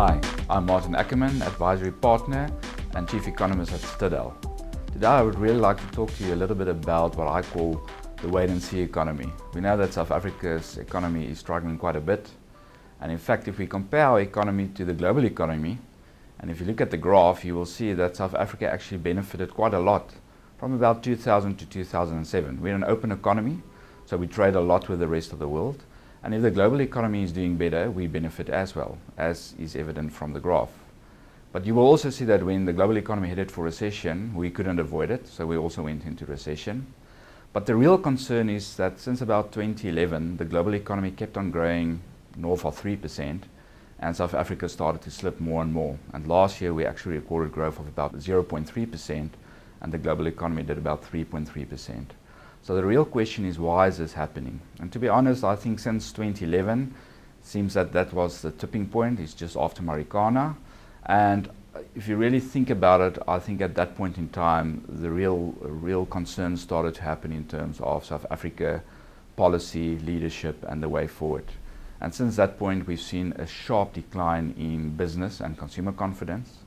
Hi, I'm Martin Ackerman, Advisory Partner and Chief Economist at Citadel. Today I would really like to talk to you a little bit about what I call the wait-and-see economy. We know that South Africa's economy is struggling quite a bit, and in fact if we compare our economy to the global economy, and if you look at the graph, you will see that South Africa actually benefited quite a lot from about 2000 to 2007. We're an open economy, so we trade a lot with the rest of the world. And if the global economy is doing better, we benefit as well, as is evident from the graph. But you will also see that when the global economy headed for recession, we couldn't avoid it, so we also went into recession. But the real concern is that since about 2011, the global economy kept on growing north of 3%, and South Africa started to slip more and more. And last year we actually recorded growth of about 0.3%, and the global economy did about 3.3%. So the real question is, why is this happening? And to be honest, I think since 2011, it seems that that was the tipping point. It's just after Marikana. And if you really think about it, I think at that point in time, the real concerns started to happen in terms of South Africa policy, leadership, and the way forward. And since that point, we've seen a sharp decline in business and consumer confidence.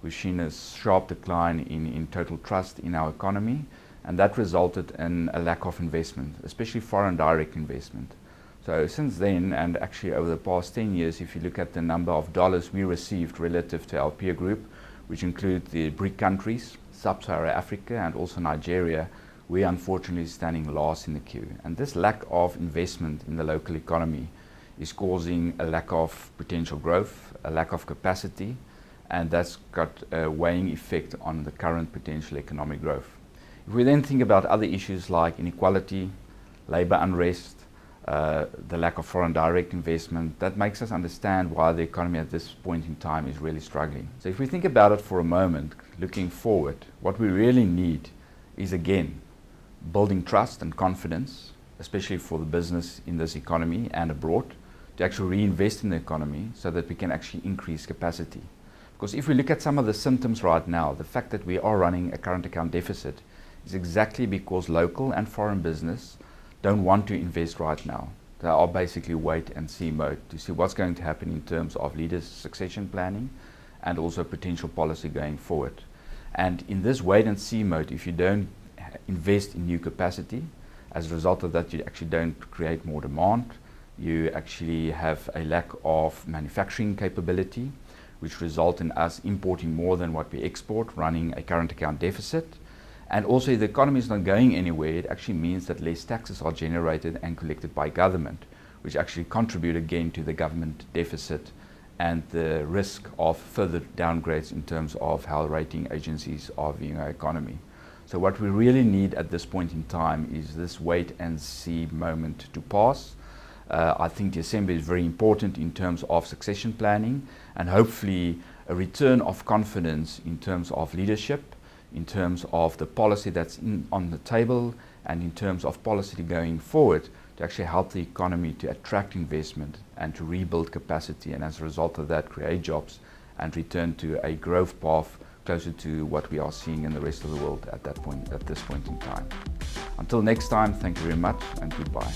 We've seen a sharp decline in total trust in our economy. And that resulted in a lack of investment, especially foreign direct investment. So since then, and actually over the past 10 years, if you look at the number of dollars we received relative to our peer group, which include the BRIC countries, Sub-Saharan Africa, and also Nigeria, we unfortunately standing last in the queue. And this lack of investment in the local economy is causing a lack of potential growth, a lack of capacity, and that's got a weighing effect on the current potential economic growth. If we then think about other issues like inequality, labor unrest, the lack of foreign direct investment, that makes us understand why the economy at this point in time is really struggling. So if we think about it for a moment, looking forward, what we really need is, again, building trust and confidence, especially for the business in this economy and abroad, to actually reinvest in the economy so that we can actually increase capacity. Because if we look at some of the symptoms right now, the fact that we are running a current account deficit is exactly because local and foreign business don't want to invest right now. They are basically wait and see mode to see what's going to happen in terms of leaders' succession planning and also potential policy going forward. And in this wait and see mode, if you don't invest in new capacity, as a result of that you actually don't create more demand, you actually have a lack of manufacturing capability, which result in us importing more than what we export, running a current account deficit. And also, if the economy is not going anywhere, it actually means that less taxes are generated and collected by government, which actually contribute again to the government deficit and the risk of further downgrades in terms of how rating agencies are viewing our economy. So what we really need at this point in time is this wait and see moment to pass. I think December is very important in terms of succession planning and hopefully a return of confidence in terms of leadership, in terms of the policy that's on the table, and in terms of policy going forward to actually help the economy to attract investment and to rebuild capacity, and as a result of that create jobs and return to a growth path closer to what we are seeing in the rest of the world at this point in time. Until next time, thank you very much and goodbye.